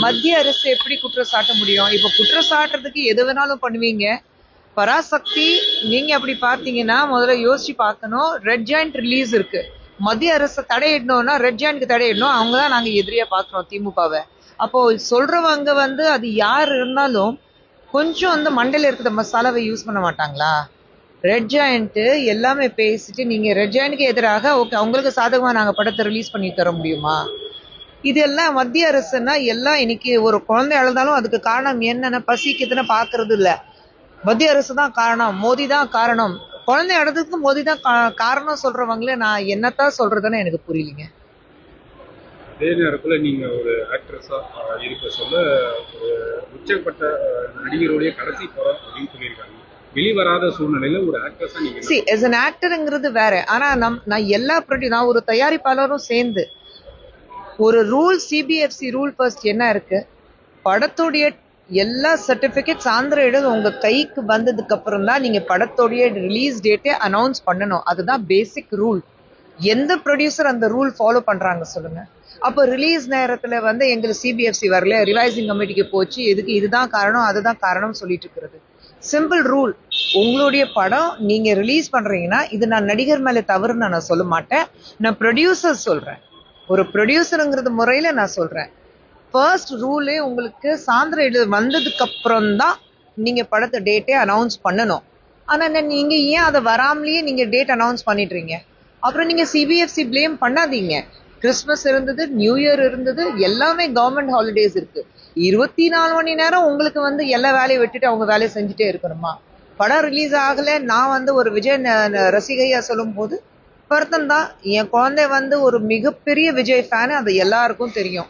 மத்திய அரசு எப்படி குற்றம் சாட்ட முடியும்? இப்ப குற்றம் சாட்டுறதுக்கு எது வேணாலும் பண்ணுவீங்க. பராசக்தி நீங்க அப்படி பாத்தீங்கன்னா முதல்ல யோசிச்சு பார்க்கணும். ரெட் ஜாயிண்ட் ரிலீஸ் இருக்கு. மத்திய அரசு தடையிடணும்னா ரெட் ஜாயிண்ட்க்கு தடையிடணும். அவங்கதான் நாங்க எதிரியா பாக்குறோம் திமுகவை. அப்போ சொல்றவங்க அது யார் இருந்தாலும் கொஞ்சம் மண்டையில இருக்கிற மசாலாவை யூஸ் பண்ண மாட்டாங்களா? ரெட் ஜாயிண்ட் எல்லாமே பேசிட்டு நீங்க ரெட் ஜாயிண்ட்க்கு எதிராக ஓகே அவங்களுக்கு சாதகமா நாங்க படத்தை ரிலீஸ் பண்ணி தர முடியுமா? இதெல்லாம் மத்திய அரசுன்னா எல்லாம் இன்னைக்கு ஒரு குழந்தை அழுதாலும் அதுக்கு காரணம் என்னன்னு பசிக்குதுன்னு பாக்குறது இல்ல. மத்திய அரசு தான் காரணம், மோடி தான் காரணம். குழந்தை அழுதுக்கு மோடி தான் காரணம் சொல்றவங்களே நான் என்னத்தான் சொல்றதுன்னு எனக்கு புரியலீங்க. அதே நேரத்துல நீங்க ஒரு ஆக்ட்ரஸா இருக்க சொல்ல ஒரு உச்சப்பட்ட நடிகருடைய கடைசி படம் அப்படின்னு சொல்லியிருக்காங்க. வெளிவராத சூழ்நிலையில ஒரு ஆக்ட்ரஸா நீங்க as an actorங்கிறது வேற. ஆனா நான் எல்லா நான் ஒரு தயாரிப்பாளரும் சேர்ந்து ஒரு ரூல், சிபிஎஃப்சி ரூல் ஃபர்ஸ்ட் என்ன இருக்கு, படத்துடைய எல்லா சர்டிபிகேட்ஸ் ஆந்திர உங்க கைக்கு வந்ததுக்கு அப்புறம் தான் நீங்க படத்துடைய ரிலீஸ் டேட்டே அனௌன்ஸ் பண்ணணும். அதுதான் பேசிக் ரூல். எந்த ப்ரொடியூசர் அந்த ரூல் ஃபாலோ பண்றாங்க சொல்லுங்க? அப்போ ரிலீஸ் நேரத்துல எங்களுக்கு சிபிஎஃப்சி வரல, ரிவைசிங் கமிட்டிக்கு போச்சு, இதுக்கு இதுதான் காரணம் அதுதான் காரணம் சொல்லிட்டு இருக்கிறது. Simple rule. உங்களுடைய படம் நீங்க ரிலீஸ் பண்றீங்கன்னா இது நான் நடிகர் மேல தவறுன்னு நான் சொல்ல மாட்டேன், நான் ப்ரொடியூசர் சொல்றேன். ஒரு ப்ரொடியூசருங்கிறது முறையில நான் சொல்றேன். ஃபர்ஸ்ட் ரூலே உங்களுக்கு சாந்திர வந்ததுக்கு அப்புறம் தான் நீங்க படத்தை டேட்டே அனௌன்ஸ் பண்ணணும். ஆனா நீங்க ஏன் அதை வராமலேயே நீங்க டேட் அனௌன்ஸ் பண்ணிடுறீங்க? அப்புறம் நீங்க சிபிஎஃப்சி பிளேம் பண்ணாதீங்க. கிறிஸ்துமஸ் இருந்தது, நியூ இயர் இருந்தது, எல்லாமே கவர்மெண்ட் ஹாலிடேஸ் இருக்கு. 24 மணி நேரம் உங்களுக்கு எல்லா வேலையை விட்டுட்டு அவங்க வேலையை செஞ்சுட்டே இருக்கணுமா? படம் ரிலீஸ் ஆகல. நான் ஒரு விஜய் ரசிகையா சொல்லும் போது வருத்தம் தான். என் குழந்தை ஒரு மிகப்பெரிய விஜய் ஃபேனு, அது எல்லாருக்கும் தெரியும்.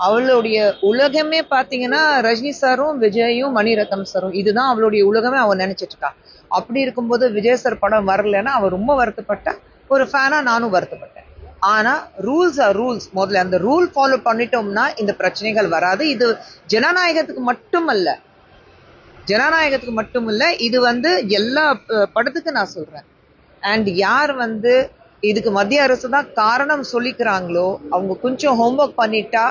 அவளுடைய உலகமே பாத்தீங்கன்னா ரஜினி சாரும் விஜயும் மணிரத்னம் சாரும், இதுதான் அவளுடைய உலகமே அவ நினைச்சிட்டு இருக்கா. அப்படி இருக்கும்போது விஜய் சார் படம் வரலன்னா அவ ரொம்ப வருத்தப்பட்ட. ஒரு ஃபேனா நானும் வருத்தப்பட்டேன். ஆனா ரூல்ஸ் ஆர் ரூல்ஸ். முதல்ல அந்த ரூல் ஃபாலோ பண்ணிட்டோம்னா இந்த பிரச்சனைகள் வராது. இது ஜனநாயகத்துக்கு மட்டுமல்ல, ஜனநாயகத்துக்கு மட்டுமில்ல, இது எல்லா படத்துக்கு நான் சொல்றேன். அண்ட் யார் இதுக்கு மத்திய அரசு தான் காரணம் சொல்லிக்கிறாங்களோ அவங்க கொஞ்சம் ஹோம்ஒர்க் பண்ணிட்டா,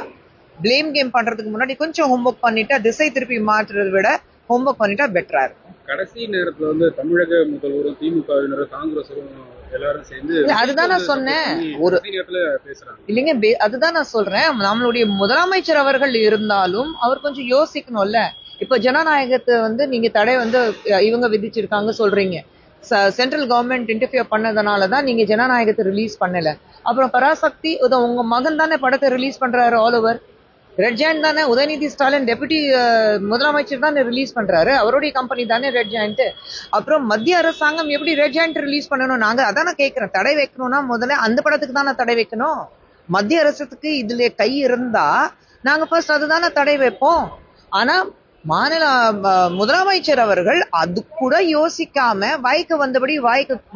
பிளேம் கேம் பண்றதுக்கு முன்னாடி கொஞ்சம் ஹோம்ஒர்க் பண்ணிட்டா, திசை திருப்பி மாற்றுறதை விட ஹோம்ஒர்க் பண்ணிட்டா பெட்டரா இருக்கும். கடைசி நேரத்துல தமிழக முதல்வரும் திமுகவினரும் காங்கிரஸரும் எல்லாரும் சேர்ந்து அதுதான் நான் சொன்னேன். ஒரு இல்லைங்க, அதுதான் நான் சொல்றேன். நம்மளுடைய முதலமைச்சர் அவர்கள் இருந்தாலும் அவர் கொஞ்சம் யோசிக்கணும்ல. இப்ப ஜனநாயகத்தை நீங்க தடை இவங்க விதிச்சிருக்காங்க சொல்றீங்க. சென்ட்ரல் கவர்மெண்ட் இன்டர்ஃபியர் பண்ணதுனாலதான் நீங்க ஜனநாயகத்தை ரிலீஸ் பண்ணல. அப்புறம் பராசக்தி உங்க மகன் தானே படத்தை ரிலீஸ் பண்றாரு ஆல் ஓவர். ரெட் ஜாயிண்ட் தானே, உதயநிதி ஸ்டாலின் டெபுட்டி முதலமைச்சர் தானே ரிலீஸ் பண்றாரு, அவருடைய கம்பெனி தானே ரெட் ஜாயிண்ட். அப்புறம் மத்திய அரசாங்கம் எப்படி ரெட் ஜாயிண்ட் ரிலீஸ் பண்ணணும்? நாங்க அதான கேட்கிறோம். தடை வைக்கணும்னா முதல்ல அந்த படத்துக்கு தானே தடை வைக்கணும். மத்திய அரசுக்கு இதுல கை இருந்தா நாங்க ஃபர்ஸ்ட் அதுதானே தடை வைப்போம். ஆனா மாநில முதலமைச்சர் அவர்கள் அது கூட யோசிக்காம வாய்க்கு வந்தபடி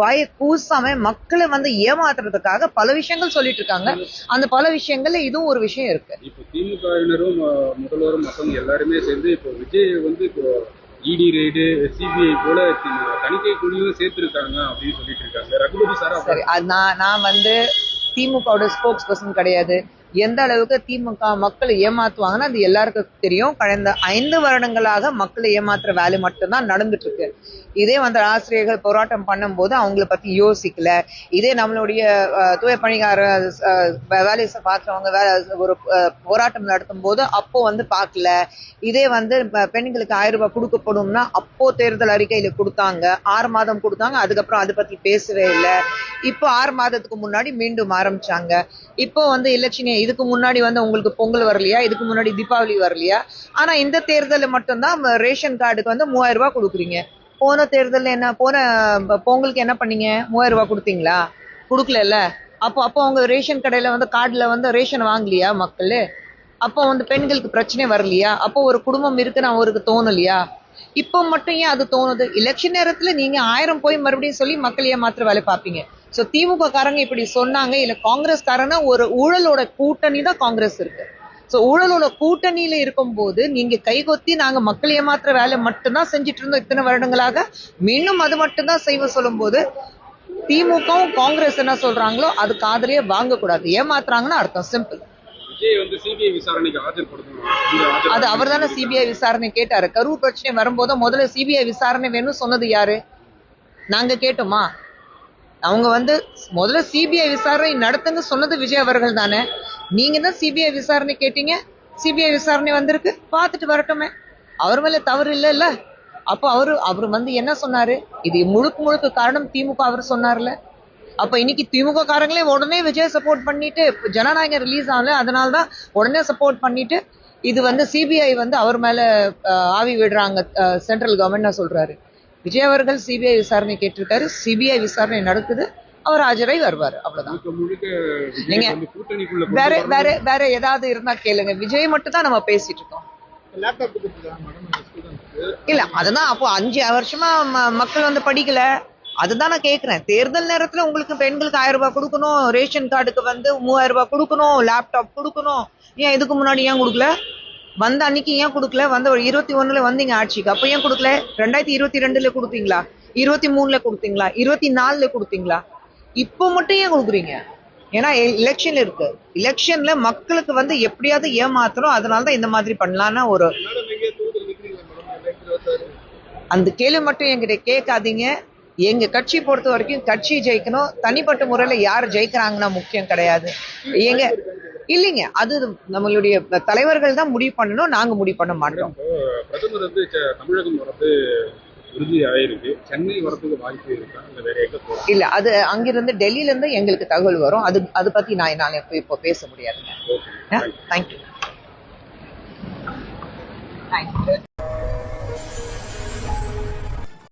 வாயை கூசாம மக்களை ஏமாத்துறதுக்காக பல விஷயங்கள் சொல்லிட்டு இருக்காங்க. அந்த பல விஷயங்கள்ல இதுவும் ஒரு விஷயம் இருக்கு. இப்போ திமுகவினரும் முதல்வரும் மற்றவங்க எல்லாருமே சேர்ந்து இப்போ விஜய் இப்போ இடி ரெய்டு, சிபிஐ போல தணிக்கை குழுவும் சேர்த்திருக்காங்க அப்படின்னு சொல்லிட்டு இருக்காங்க. ரகுபதி சார் சரி, நான் திமுகவோட ஸ்போக்ஸ் பர்சன் கிடையாது. எந்த அளவுக்கு திமுக மக்களை ஏமாத்துவாங்கன்னு அது எல்லாருக்கும் தெரியும். கடந்த 5 வருடங்களாக மக்களை ஏமாத்துற வேலை மட்டும்தான் நடந்துட்டு இருக்கு. இதே ஆசிரியர்கள் போராட்டம் பண்ணும்போது அவங்கள பத்தி யோசிக்கல. இதே நம்மளுடைய தூய பணிகார வேலையை பார்த்தவங்க ஒரு போராட்டம் நடத்தும் போது அப்போ பார்க்கல. இதே பெண்களுக்கு 1000 ரூபாய் கொடுக்கப்படும்னா அப்போ தேர்தல் அறிக்கையில கொடுத்தாங்க, 6 மாதம் கொடுத்தாங்க. அதுக்கப்புறம் அதை பத்தி பேசவே இல்லை. இப்போ 6 மாதத்துக்கு முன்னாடி மீண்டும் ஆரம்பிச்சாங்க. இப்போ எலெக்ஷன் இதுக்கு முன்னாடி உங்களுக்கு பொங்கல் வரலையா, இதுக்கு முன்னாடி தீபாவளி வரலையா? ஆனா இந்த தேர்தல மட்டும்தான் ரேஷன் கார்டுக்கு 3000 ரூபாய் கொடுக்குறீங்க. போன தேர்தல் என்ன, போன பொங்கலுக்கு என்ன பண்ணீங்க? 3000 ரூபாய் கொடுத்தீங்களா? கொடுக்கல. அப்போ அவங்க ரேஷன் கடையில கார்டுல ரேஷன் வாங்கலையா மக்கள்? அப்போ பெண்களுக்கு பிரச்சனை வரலையா? அப்போ ஒரு குடும்பம் இருக்குன்னு அவருக்கு தோணலையா? இப்போ மட்டும் ஏன் அது தோணுது? எலெக்ஷன் நேரத்துல நீங்க 1000 போய் மறுபடியும் சொல்லி மக்கள் ஏமாத்துற வேலை பார்ப்பீங்க. சோ திமுக காரங்க இப்படி சொன்னாங்க. இல்ல காங்கிரஸ் காரங்க ஒரு ஊழலோட கூட்டணி தான் காங்கிரஸ் இருக்கு. சோ ஊழலோட கூட்டணியில இருக்கும் போது நீங்க கைகொத்தி நாங்க மக்கள் ஏமாத்துற வேலை மட்டும்தான் செஞ்சுட்டு இருந்தோம் இத்தனை வருடங்களாக, மீண்டும் அது மட்டும்தான் செய்வ சொல்லும் போது திமுகவும் காங்கிரஸ் என்ன சொல்றாங்களோ அதுக்கு ஆதரவே வாங்க கூடாது. ஏமாத்துறாங்கன்னு அர்த்தம். சிம்பிள். விஜய் வந்து சிபிஐ விசாரணைக்கு ஆஜர்படுத்தணும். அது அவர் தானே சிபிஐ விசாரணை கேட்டாரு. கரூர் பிரச்சனை வரும்போது முதல்ல சிபிஐ விசாரணை வேணும்னு சொன்னது யாரு? நாங்க கேட்டோமா? அவங்க வந்து முதல்ல சிபிஐ விசாரணை நடத்துங்க சொன்னது விஜய் அவர்கள் தானே. நீங்க தான் சிபிஐ விசாரணை கேட்டீங்க. சிபிஐ விசாரணை வந்திருக்கு, பார்த்துட்டு வரட்டுமே. அவர் மேல தவறு இல்ல. அப்போ அவரு வந்து என்ன சொன்னாரு? இது முழுக்க காரணம் திமுக அவர் சொன்னார்ல. அப்ப இன்னைக்கு திமுக காரங்களே உடனே விஜய் சப்போர்ட் பண்ணிட்டு ஜனநாயகம் ரிலீஸ் ஆகல, அதனாலதான் உடனே சப்போர்ட் பண்ணிட்டு இது வந்து சிபிஐ வந்து அவர் மேல ஆவி விடுறாங்க சென்ட்ரல் கவர்மெண்ட் சொல்றாரு. விஜய் அவர்கள் சிபிஐ விசாரணை கேட்டிருக்காரு. சிபிஐ விசாரணை நடக்குது, அவர் ஆஜராய் வருவாரு. அவ்வளவுதான். நீங்க வேற ஏதாவது இருந்தா கேளுங்க. விஜய் மட்டும் தான் நம்ம பேசிட்டு இருக்கோம். இல்ல அதுதான் அப்போ 5 வருஷமா மக்கள் வந்து படிக்கல. அதுதான் நான் கேக்குறேன். தேர்தல் நேரத்துல உங்களுக்கு பெண்களுக்கு 1000 ரூபாய் கொடுக்கணும், ரேஷன் கார்டுக்கு வந்து 3000 ரூபாய் கொடுக்கணும், லேப்டாப் கொடுக்கணும். ஏன் இதுக்கு முன்னாடி ஏன் கொடுக்கல? வந்த அன்னைக்கு ஏன் கொடுக்கல? வந்த 21ல வந்தீங்க ஆட்சிக்கு, அப்ப ஏன் கொடுக்கல? 2022ல கொடுத்தீங்களா? 23ல கொடுத்தீங்களா? 24ல கொடுத்தீங்களா? இப்போ மட்டும் ஏன் கொடுக்குறீங்க? ஏன்னா எலெக்ஷன் இருக்கு. எலெக்ஷன்ல மக்களுக்கு வந்து எப்படியாவது ஏமாத்தணும், அதனாலதான் இந்த மாதிரி பண்ணலான்னு ஒரு அந்த கேள்வி மட்டும் என்கிட்ட கேட்காதீங்க. எங்க கட்சி பொறுத்த வரைக்கும் கட்சி ஜெயிக்கணும். தனிப்பட்ட முறையில யார் ஜெயிக்கிறாங்கன்னா முக்கியம் கிடையாது. இல்லைங்க, அது நம்மளுடைய தலைவர்கள் தான் முடிவு பண்ணணும். நாங்க முடிவு பண்ண மாட்டோம். பிரதமர் வந்து தமிழகம் வரது உறுதி ஆயிருக்கு. சென்னை வரதுக்கு வாய்ப்பு இருக்கா? இல்ல வேற எங்க போறோம்? இல்ல, அது அங்கிருந்து டெல்லியில இருந்து எங்களுக்கு தகவல் வரும். அது பத்தி நான் இப்போ பேச முடியாதுங்க. தேங்க்யூ.